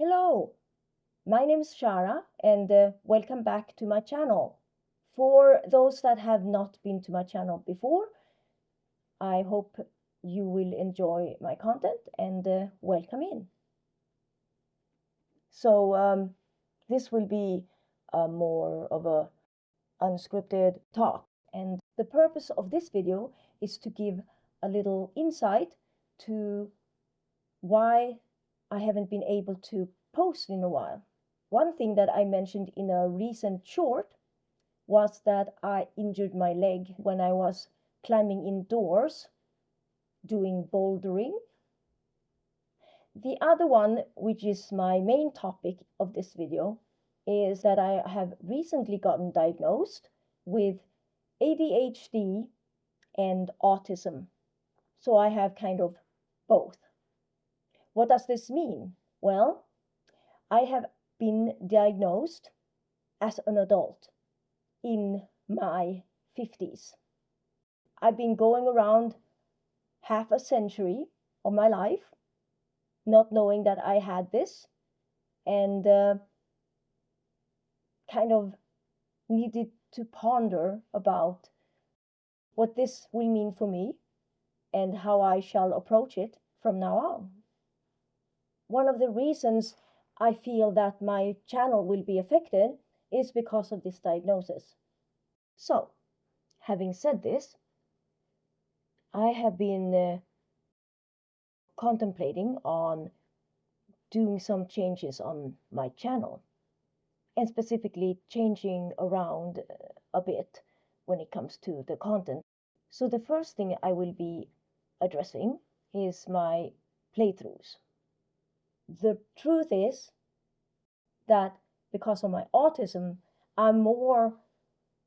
Hello, my name is Shara and welcome back to my channel. For those that have not been to my channel before, I hope you will enjoy my content and welcome in. So this will be more of a unscripted talk, and the purpose of this video is to give a little insight to why I haven't been able to post in a while. One thing that I mentioned in a recent short was that I injured my leg when I was climbing indoors doing bouldering. The other one, which is my main topic of this video, is that I have recently gotten diagnosed with ADHD and autism. So I have kind of both. What does this mean? Well, I have been diagnosed as an adult in my 50s. I've been going around half a century of my life not knowing that I had this, and kind of needed to ponder about what this will mean for me and how I shall approach it from now on. One of the reasons I feel that my channel will be affected is because of this diagnosis. So, having said this, I have been contemplating on doing some changes on my channel, and specifically changing around a bit when it comes to the content. So the first thing I will be addressing is my playthroughs. The truth is that because of my autism, I'm more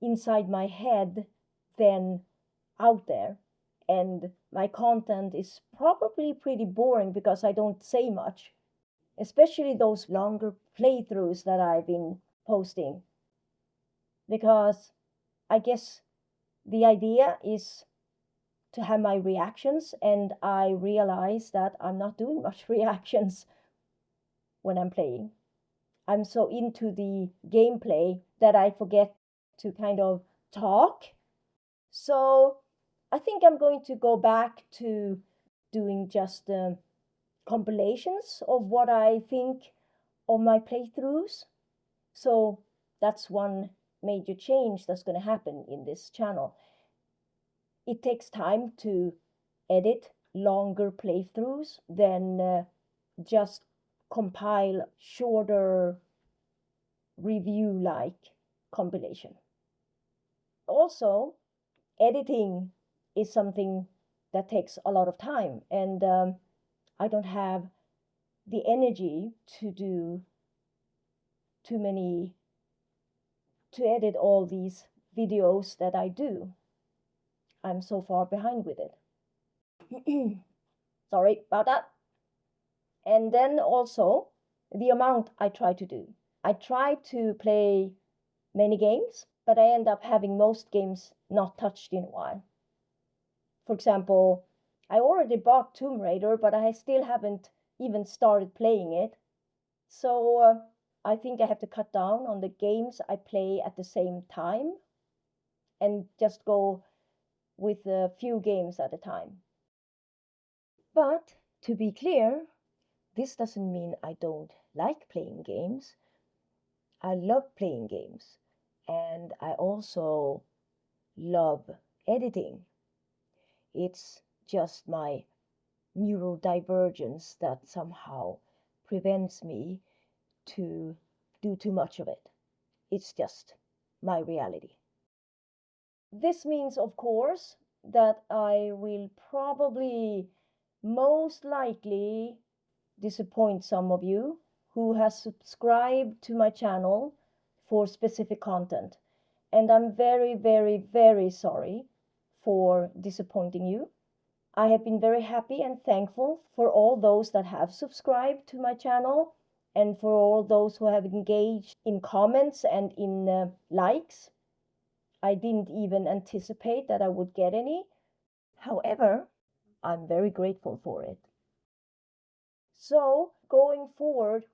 inside my head than out there, and my content is probably pretty boring because I don't say much, especially those longer playthroughs that I've been posting, because I guess the idea is to have my reactions, and I realize that I'm not doing much reactions when I'm playing. I'm so into the gameplay that I forget to kind of talk. So I think I'm going to go back to doing just compilations of what I think of my playthroughs. So that's one major change that's going to happen in this channel. It takes time to edit longer playthroughs than just compile shorter review-like compilation. Also, editing is something that takes a lot of time, and I don't have the energy to do to edit all these videos that I do. I'm so far behind with it. Sorry about that. And then also the amount I try to do. I try to play many games, but I end up having most games not touched in a while. For example, I already bought Tomb Raider, but I still haven't even started playing it. So I think I have to cut down on the games I play at the same time and just go with a few games at a time. But to be clear, this doesn't mean I don't like playing games. I love playing games, and I also love editing. It's just my neurodivergence that somehow prevents me to do too much of it. It's just my reality. This means, of course, that I will probably most likely disappoint some of you who has subscribed to my channel for specific content. And I'm very, very, very sorry for disappointing you. I have been very happy and thankful for all those that have subscribed to my channel and for all those who have engaged in comments and in likes. I didn't even anticipate that I would get any. However, I'm very grateful for it. So, going forward,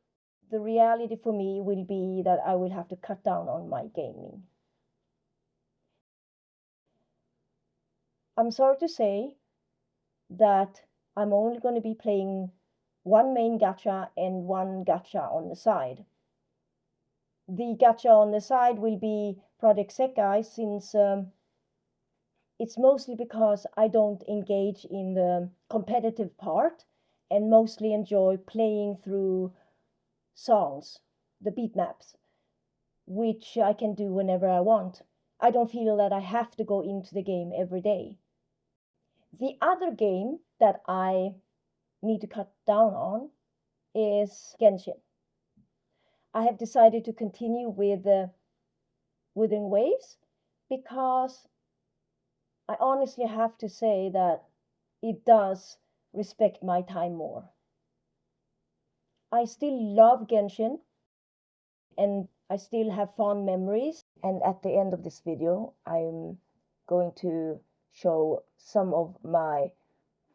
the reality for me will be that I will have to cut down on my gaming. I'm sorry to say that I'm only going to be playing one main gacha and one gacha on the side. The gacha on the side will be Project Sekai, since it's mostly because I don't engage in the competitive part and mostly enjoy playing through songs, the beat maps, which I can do whenever I want. I don't feel that I have to go into the game every day. The other game that I need to cut down on is Genshin. I have decided to continue with Wuthering Waves because I honestly have to say that it does respect my time more. I still love Genshin and I still have fond memories. And at the end of this video, I'm going to show some of my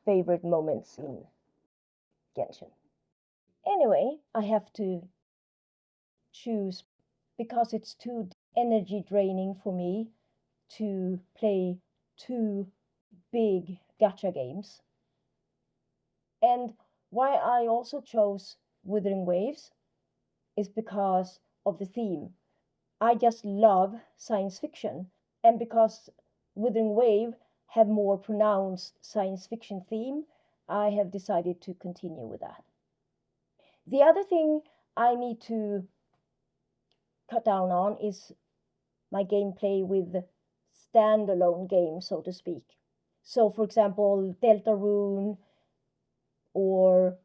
favorite moments in Genshin. Anyway, I have to choose because it's too energy draining for me to play two big gacha games. And why I also chose Wuthering Waves is because of the theme. I just love science fiction, and because Wuthering Wave have more pronounced science fiction theme, I have decided to continue with that. The other thing I need to cut down on is my gameplay with standalone games, so to speak. So, for example, Deltarune or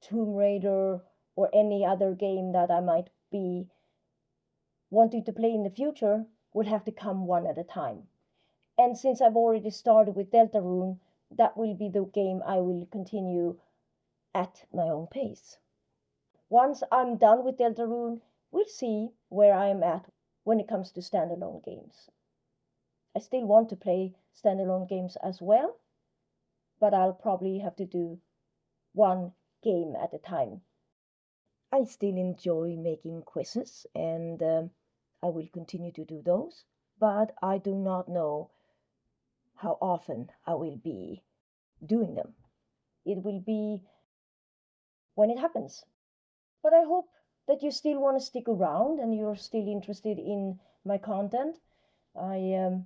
Tomb Raider or any other game that I might be wanting to play in the future will have to come one at a time. And since I've already started with Deltarune, that will be the game I will continue at my own pace. Once I'm done with Deltarune, we'll see where I am at when it comes to standalone games. I still want to play standalone games as well, but I'll probably have to do one game at a time. I still enjoy making quizzes, and I will continue to do those, but I do not know how often I will be doing them. It will be when it happens. But I hope that you still want to stick around and you're still interested in my content. I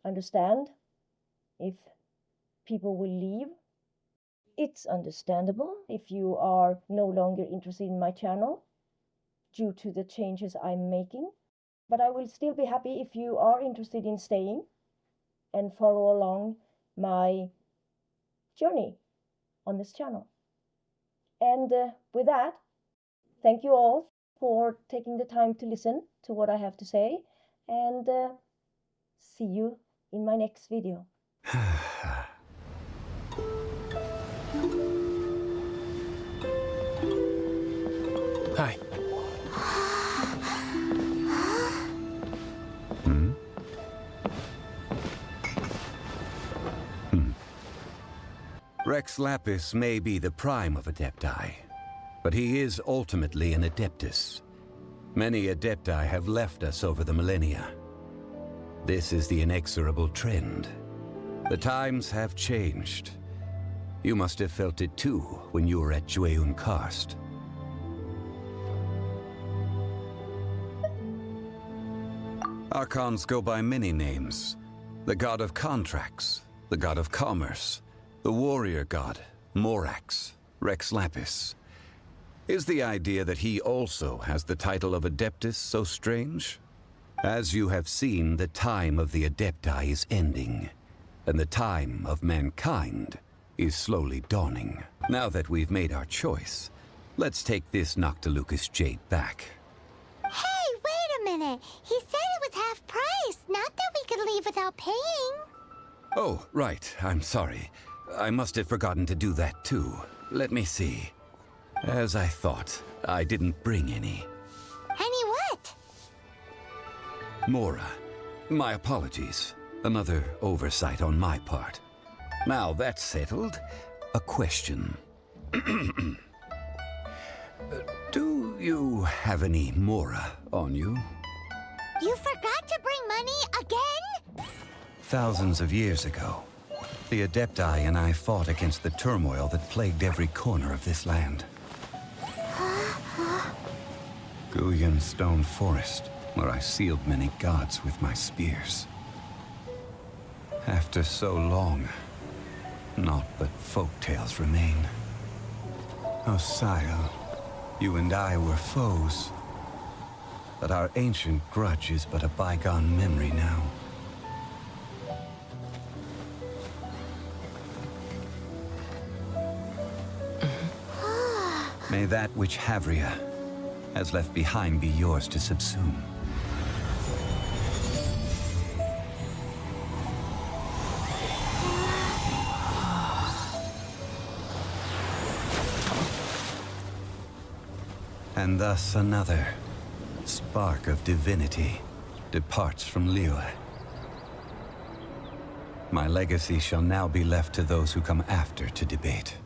understand if people will leave. It's understandable if you are no longer interested in my channel due to the changes I'm making. But I will still be happy if you are interested in staying and follow along my journey on this channel. And with that, thank you all for taking the time to listen to what I have to say, and see you in my next video. Hi. Rex Lapis may be the prime of Adepti, but he is ultimately an Adeptus. Many Adepti have left us over the millennia. This is the inexorable trend. The times have changed. You must have felt it too when you were at Jueyun Karst. Archons go by many names. The god of contracts, the god of commerce, the warrior god, Morax, Rex Lapis. Is the idea that he also has the title of Adeptus so strange? As you have seen, the time of the Adepti is ending, and the time of mankind is slowly dawning. Now that we've made our choice, let's take this Noctilucous jade back. Hey, wait a minute! He said it was half price, not that we could leave without paying. Oh, right, I'm sorry. I must have forgotten to do that too. Let me see. As I thought, I didn't bring any. Any what? Mora, my apologies. Another oversight on my part. Now that's settled, a question. Do you have any Mora on you? You forgot to bring money again? Thousands of years ago, the Adepti and I fought against the turmoil that plagued every corner of this land. Guyan Stone Forest, where I sealed many gods with my spears. After so long, naught but folk tales remain. Oh, Sile, you and I were foes. But our ancient grudge is but a bygone memory now. May that which Havria has left behind be yours to subsume. And thus another spark of divinity departs from Liyue. My legacy shall now be left to those who come after to debate.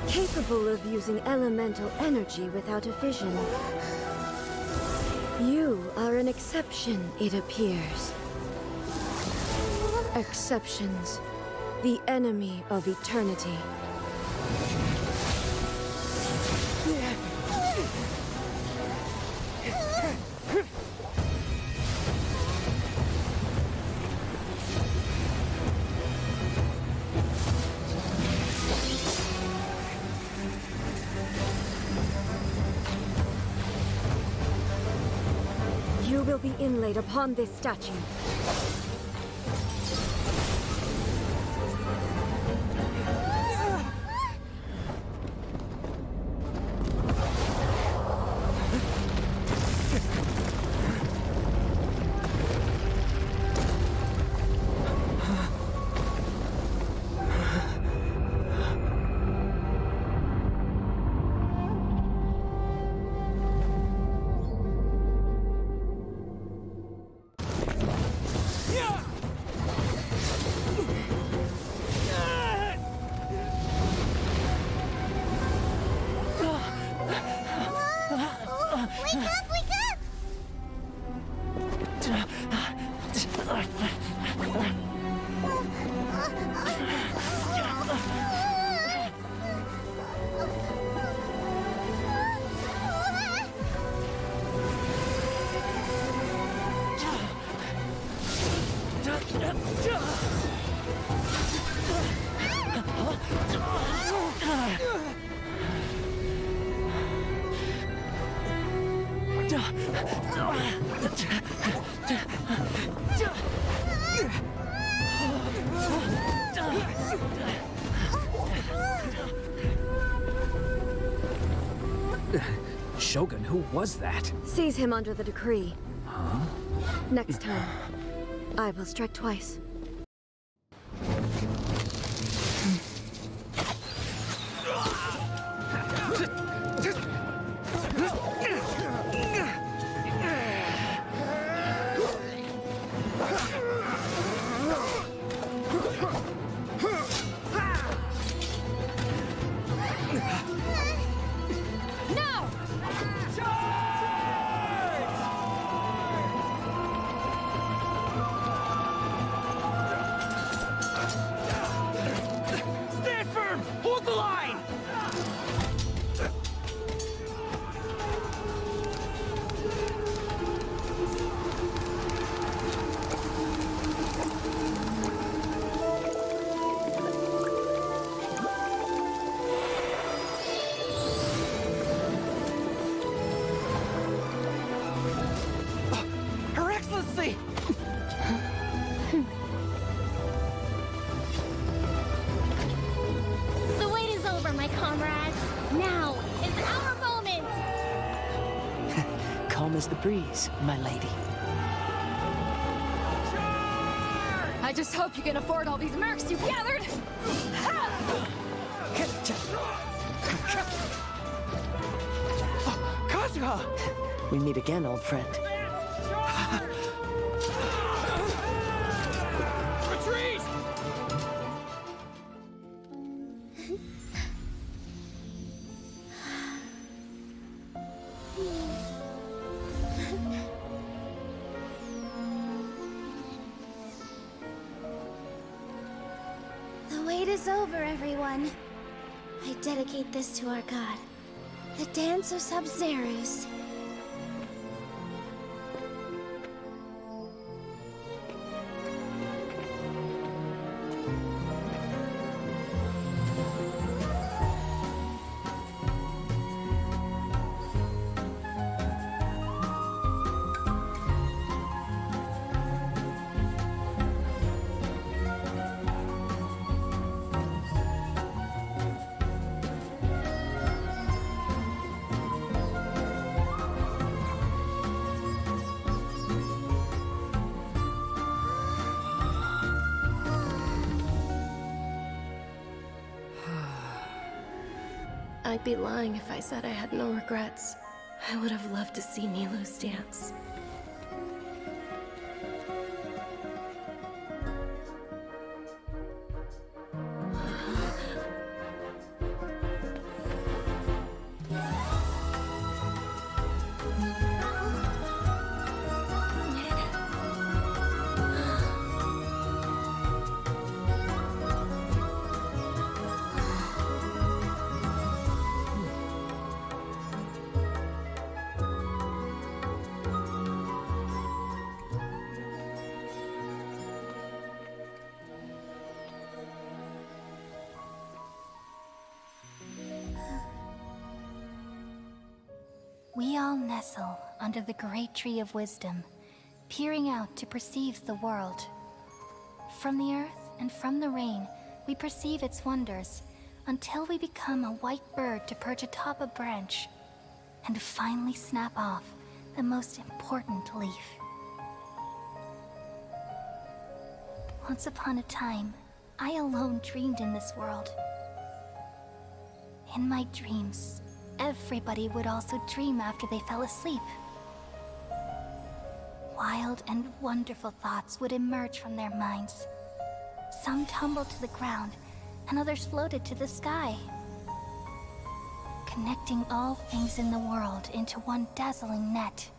Capable of using elemental energy without a fission. You are an exception, it appears. Exceptions. The enemy of eternity. You will be inlaid upon this statue. Wake up, wake up! Shogun, who was that? Seize him under the decree. Huh? Next time, I will strike twice. calm as the breeze, my lady. I just hope you can afford all these mercs you've gathered! Kazuha! We meet again, old friend. Retreat! The wait is over, everyone. I dedicate this to our god, the Dance of Sub-Zerus. I'd be lying if I said I had no regrets. I would have loved to see Nilou's dance. We all nestle under the great tree of wisdom, peering out to perceive the world. From the earth and from the rain, we perceive its wonders, until we become a white bird to perch atop a branch, and finally snap off the most important leaf. Once upon a time, I alone dreamed in this world. In my dreams, everybody would also dream after they fell asleep. Wild and wonderful thoughts would emerge from their minds. Some tumbled to the ground, and others floated to the sky, connecting all things in the world into one dazzling net.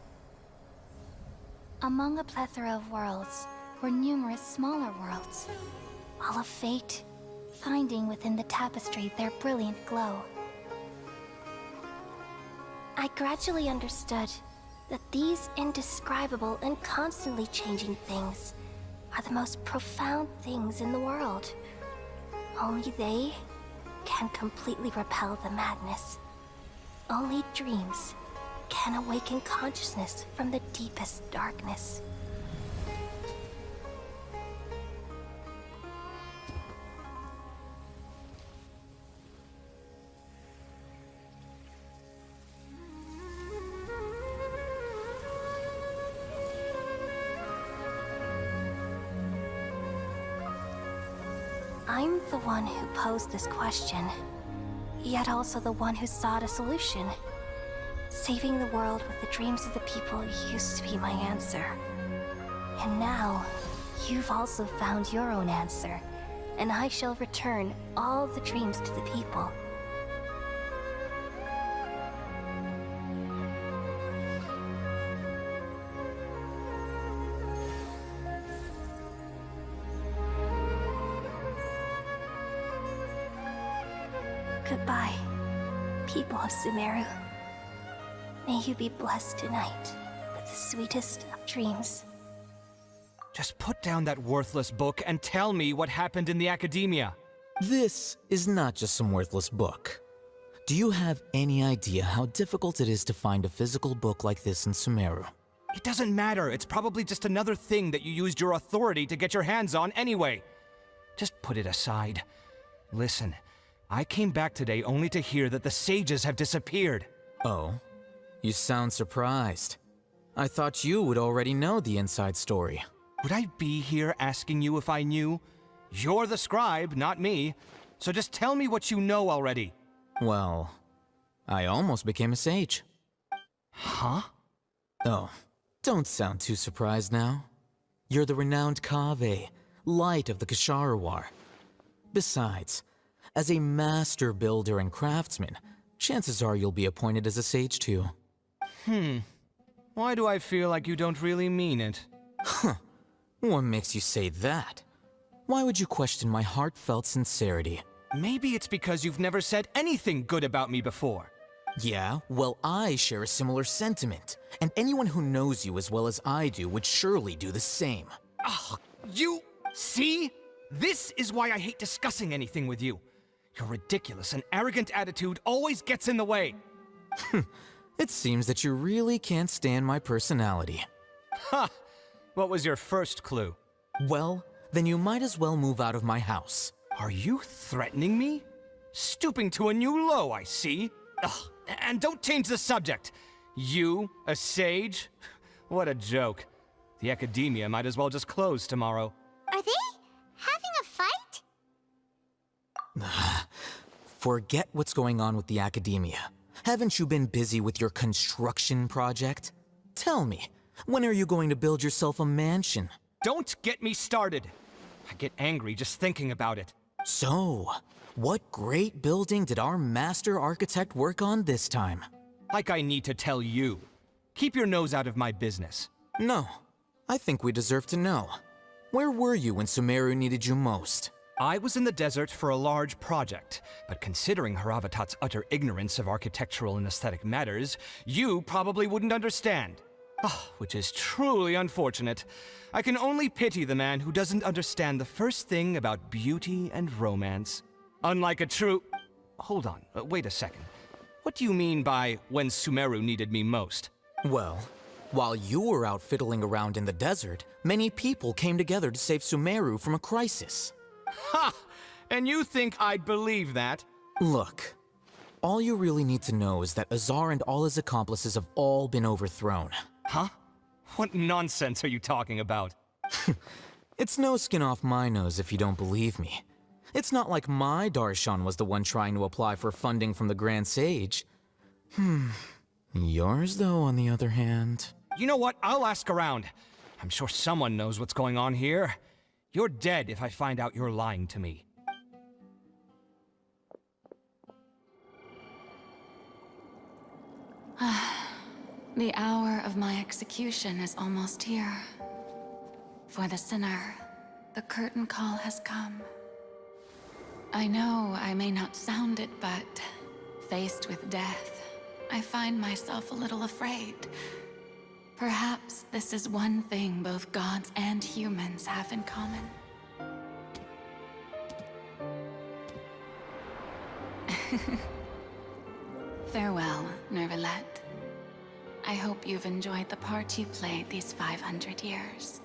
Among a plethora of worlds were numerous smaller worlds, all of fate, finding within the tapestry their brilliant glow. I gradually understood that these indescribable and constantly changing things are the most profound things in the world. Only they can completely repel the madness. Only dreams can awaken consciousness from the deepest darkness. I'm the one who posed this question, yet also the one who sought a solution. Saving the world with the dreams of the people used to be my answer. And now, you've also found your own answer, and I shall return all the dreams to the people. Goodbye, people of Sumeru. May you be blessed tonight with the sweetest of dreams. Just put down that worthless book and tell me what happened in the academia. This is not just some worthless book. Do you have any idea how difficult it is to find a physical book like this in Sumeru? It doesn't matter. It's probably just another thing that you used your authority to get your hands on anyway. Just put it aside. Listen, I came back today only to hear that the sages have disappeared. Oh? You sound surprised. I thought you would already know the inside story. Would I be here asking you if I knew? You're the scribe, not me. So just tell me what you know already. Well, I almost became a sage. Huh? Oh, don't sound too surprised now. You're the renowned Kaveh, light of the Ksharawar. Besides, as a master builder and craftsman, chances are you'll be appointed as a sage too. Why do I feel like you don't really mean it? Huh. What makes you say that? Why would you question my heartfelt sincerity? Maybe it's because you've never said anything good about me before. Yeah, well, I share a similar sentiment, and anyone who knows you as well as I do would surely do the same. Ugh, you... See? This is why I hate discussing anything with you. Your ridiculous and arrogant attitude always gets in the way. It seems that you really can't stand my personality. Ha! What was your first clue? Well, then you might as well move out of my house. Are you threatening me? Stooping to a new low, I see. Ugh, and don't change the subject. You, a sage? What a joke. The academia might as well just close tomorrow. Are they having a fight? Forget what's going on with the academia. Haven't you been busy with your construction project? Tell me, when are you going to build yourself a mansion? Don't get me started. I get angry just thinking about it. So, what great building did our master architect work on this time? Like I need to tell you. Keep your nose out of my business. No, I think we deserve to know. Where were you when Sumeru needed you most? I was in the desert for a large project, but considering Haravatat's utter ignorance of architectural and aesthetic matters, you probably wouldn't understand. Which is truly unfortunate. I can only pity the man who doesn't understand the first thing about beauty and romance. Unlike a true... Hold on, wait a second. What do you mean by when Sumeru needed me most? Well, while you were out fiddling around in the desert, many people came together to save Sumeru from a crisis. Ha! And you think I'd believe that? Look, all you really need to know is that Azar and all his accomplices have all been overthrown. Huh? What nonsense are you talking about? It's no skin off my nose if you don't believe me. It's not like my Darshan was the one trying to apply for funding from the Grand Sage. Yours, though, on the other hand... You know what? I'll ask around. I'm sure someone knows what's going on here. You're dead if I find out you're lying to me. The hour of my execution is almost here. For the sinner, the curtain call has come. I know I may not sound it, but faced with death, I find myself a little afraid. Perhaps this is one thing both gods and humans have in common. Farewell, Nervalette. I hope you've enjoyed the part you played these 500 years.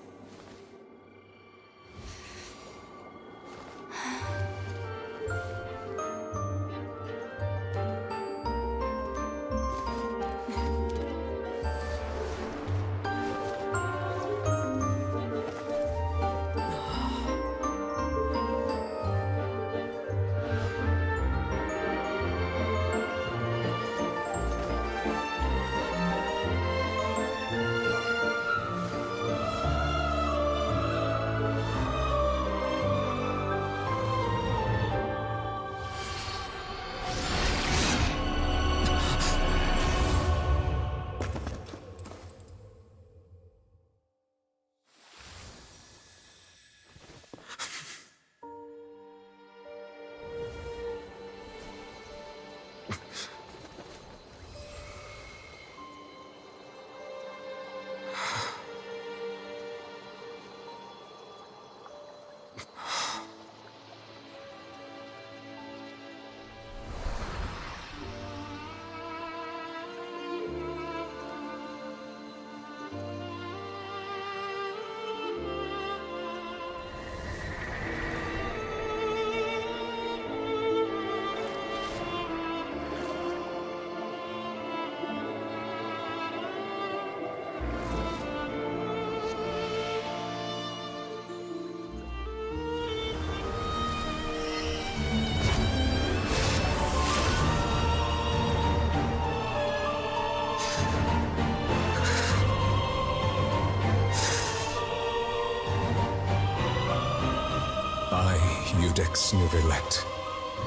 Judex Nuverlet,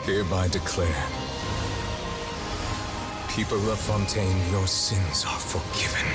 hereby declare, people of Fontaine, your sins are forgiven.